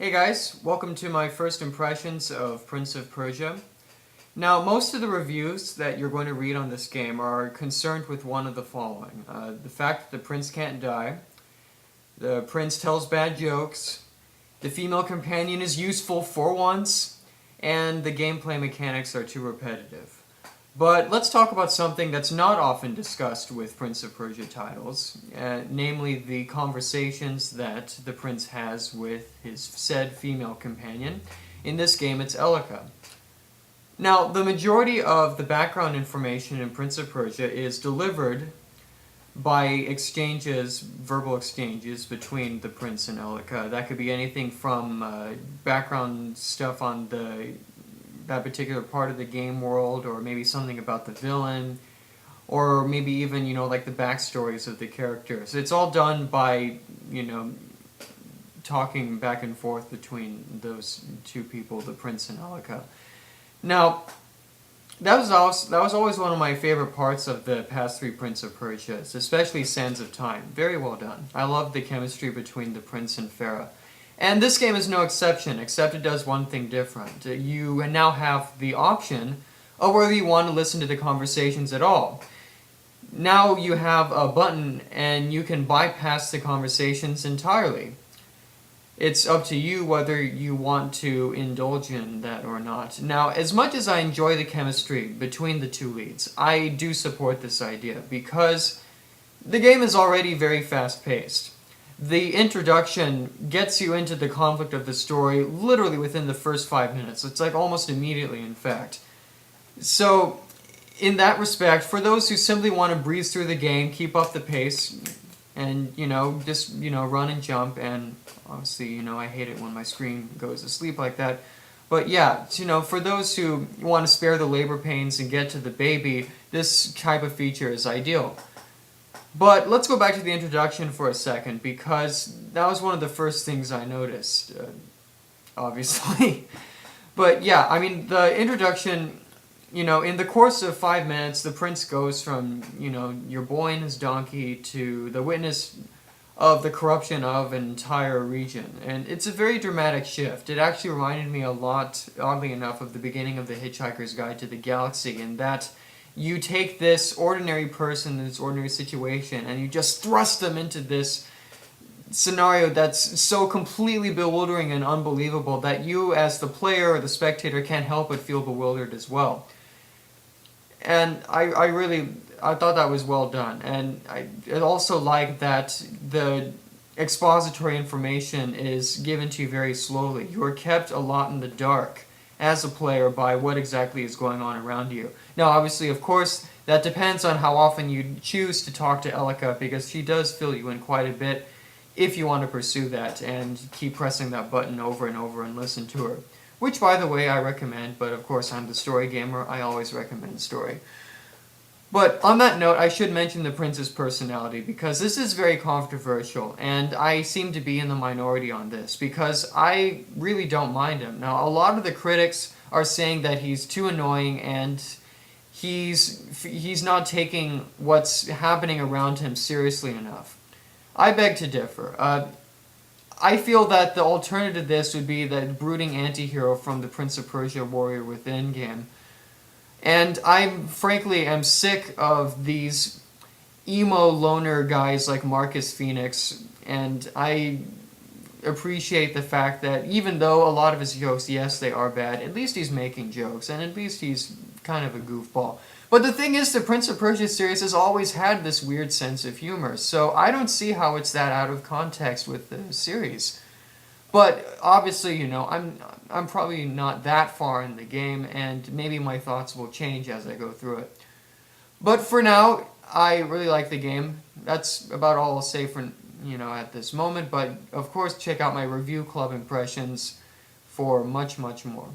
Hey guys, welcome to my first impressions of Prince of Persia. Now, most of the reviews that you're going to read on this game are concerned with one of the following. The fact that the prince can't die, the prince tells bad jokes, the female companion is useful for once, and the gameplay mechanics are too repetitive. But let's talk about something that's not often discussed with Prince of Persia titles, namely the conversations that the prince has with his said female companion. In this game, it's Elika. Now, the majority of the background information in Prince of Persia is delivered by exchanges, verbal exchanges between the prince and Elika. That could be anything from background stuff on that particular part of the game world, or maybe something about the villain, or maybe even, like the backstories of the characters. It's all done by, talking back and forth between those two people, the prince and Elika. Now, that was always one of my favorite parts of the past three Prince of Persias, especially Sands of Time. Very well done. I love the chemistry between the prince and Farah. And this game is no exception, except it does one thing different. You now have the option of whether you want to listen to the conversations at all. Now you have a button and you can bypass the conversations entirely. It's up to you whether you want to indulge in that or not. Now, as much as I enjoy the chemistry between the two leads, I do support this idea because the game is already very fast-paced. The introduction gets you into the conflict of the story literally within the first 5 minutes. It's like almost immediately, in fact. So, in that respect, for those who simply want to breeze through the game, keep up the pace, and, just, run and jump, and obviously, I hate it when my screen goes to sleep like that. But yeah, for those who want to spare the labor pains and get to the baby, this type of feature is ideal. But let's go back to the introduction for a second, because that was one of the first things I noticed, obviously. But yeah, I mean, the introduction, in the course of 5 minutes, the prince goes from, your boy and his donkey to the witness of the corruption of an entire region. And it's a very dramatic shift. It actually reminded me a lot, oddly enough, of the beginning of The Hitchhiker's Guide to the Galaxy, in that you take this ordinary person in this ordinary situation and you just thrust them into this scenario that's so completely bewildering and unbelievable that you, as the player or the spectator, can't help but feel bewildered as well. And I thought that was well done. And I also like that the expository information is given to you very slowly. You are kept a lot in the dark as a player by what exactly is going on around you. Now, obviously, of course, that depends on how often you choose to talk to Elika, because she does fill you in quite a bit if you want to pursue that and keep pressing that button over and over and listen to her. Which, by the way, I recommend, but of course I'm the story gamer, I always recommend story. But on that note, I should mention the prince's personality, because this is very controversial, and I seem to be in the minority on this, because I really don't mind him. Now, a lot of the critics are saying that he's too annoying, and he's not taking what's happening around him seriously enough. I beg to differ. I feel that the alternative to this would be the brooding anti-hero from the Prince of Persia Warrior Within game. And I, frankly, am sick of these emo loner guys like Marcus Phoenix, and I appreciate the fact that even though a lot of his jokes, yes, they are bad, at least he's making jokes, and at least he's kind of a goofball. But the thing is, the Prince of Persia series has always had this weird sense of humor, so I don't see how it's that out of context with the series. But obviously, I'm probably not that far in the game, and maybe my thoughts will change as I go through it. But for now, I really like the game. That's about all I'll say for, at this moment. But of course, check out my review club impressions for much, much more.